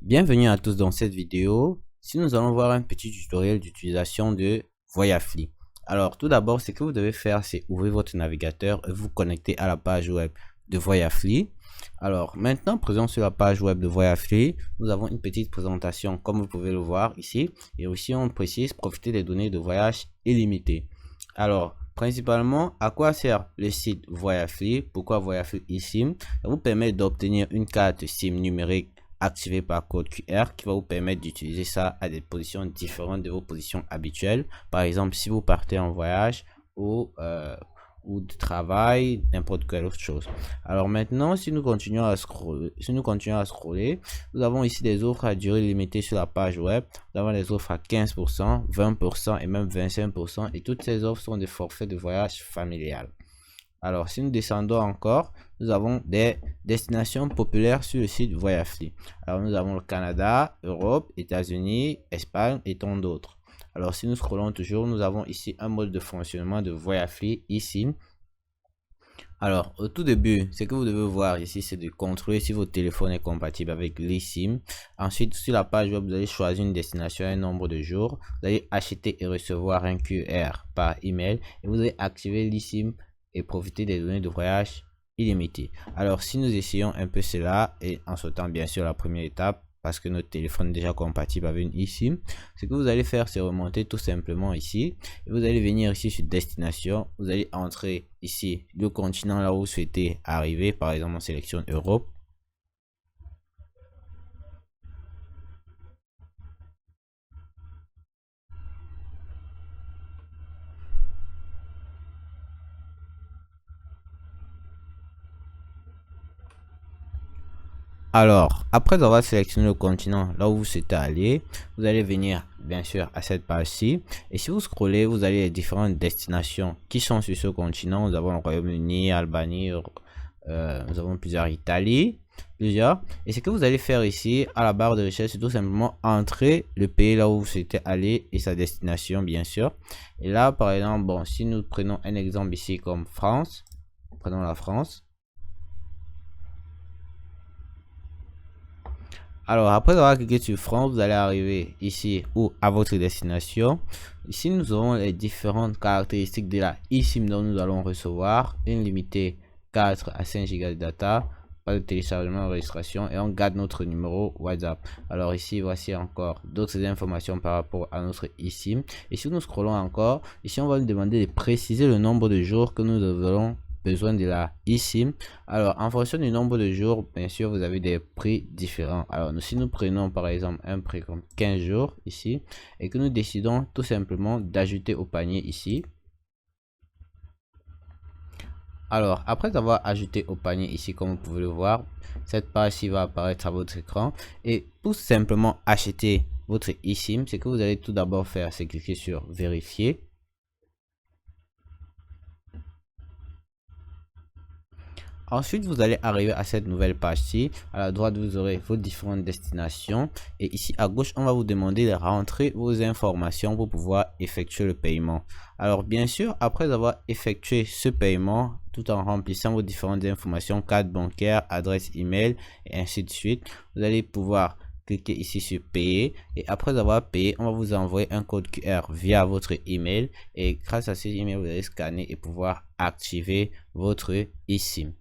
Bienvenue à tous dans cette vidéo. Si nous allons voir un petit tutoriel d'utilisation de Voyafly. Alors tout d'abord, ce que vous devez faire, c'est ouvrir votre navigateur et vous connecter à la page web de Voyafly. Alors maintenant, présent sur la page web de Voyafly, nous avons une petite présentation comme vous pouvez le voir ici. Et aussi on précise profiter des données de voyage illimitées. Alors principalement, à quoi sert le site Voyafly? Pourquoi Voyafly eSIM? Ça vous permet d'obtenir une carte SIM numérique activé par code QR qui va vous permettre d'utiliser ça à des positions différentes de vos positions habituelles. Par exemple, si vous partez en voyage ou de travail, n'importe quelle autre chose. Alors maintenant, si nous continuons à scroller, nous avons ici des offres à durée limitée sur la page web. Nous avons des offres à 15%, 20% et même 25%. Et toutes ces offres sont des forfaits de voyage familial. Alors, si nous descendons encore, nous avons des destinations populaires sur le site Voyafly. Alors, nous avons le Canada, Europe, États-Unis, Espagne et tant d'autres. Alors, si nous scrollons toujours, nous avons ici un mode de fonctionnement de Voyafly eSIM. Alors, au tout début, ce que vous devez voir ici, c'est de contrôler si votre téléphone est compatible avec l'eSIM. Ensuite, sur la page web, vous allez choisir une destination et un nombre de jours. Vous allez acheter et recevoir un QR par email et vous allez activer l'eSIM et profiter des données de voyage illimitées. Alors si nous essayons un peu cela et en sautant bien sûr la première étape parce que notre téléphone est déjà compatible avec une eSIM, ce que vous allez faire c'est remonter tout simplement ici et vous allez venir ici sur destination, vous allez entrer ici le continent là où vous souhaitez arriver. Par exemple on sélectionne Europe. Alors, après avoir sélectionné le continent là où vous souhaitez aller, vous allez venir bien sûr à cette page-ci. Et si vous scrollez, vous allez les différentes destinations qui sont sur ce continent. Nous avons le Royaume-Uni, Albanie, nous avons plusieurs Italie, plusieurs. Et ce que vous allez faire ici à la barre de recherche, c'est tout simplement entrer le pays là où vous souhaitez aller et sa destination bien sûr. Et là, par exemple, bon, si nous prenons un exemple ici comme France, prenons la France. Alors, après avoir cliqué sur France, vous allez arriver ici ou à votre destination. Ici, nous aurons les différentes caractéristiques de la eSIM dont nous allons recevoir. Une limitée 4 à 5 Go de data, pas de téléchargement, registration et on garde notre numéro WhatsApp. Alors ici, voici encore d'autres informations par rapport à notre eSIM. Et si nous scrollons encore, ici, on va nous demander de préciser le nombre de jours que nous allons besoin de la eSIM. Alors en fonction du nombre de jours, bien sûr vous avez des prix différents. Alors si nous prenons par exemple un prix comme 15 jours ici et que nous décidons tout simplement d'ajouter au panier ici. Alors après avoir ajouté au panier ici, comme vous pouvez le voir, cette page-ci va apparaître à votre écran. Et pour simplement acheter votre eSIM, ce que vous allez tout d'abord faire, c'est cliquer sur vérifier. Ensuite, vous allez arriver à cette nouvelle page-ci. À la droite, vous aurez vos différentes destinations. Et ici, à gauche, on va vous demander de rentrer vos informations pour pouvoir effectuer le paiement. Alors, bien sûr, après avoir effectué ce paiement, tout en remplissant vos différentes informations, carte bancaire, adresse email et ainsi de suite, vous allez pouvoir cliquez ici sur payer et après avoir payé, on va vous envoyer un code QR via votre email et grâce à ce email, vous allez scanner et pouvoir activer votre eSIM.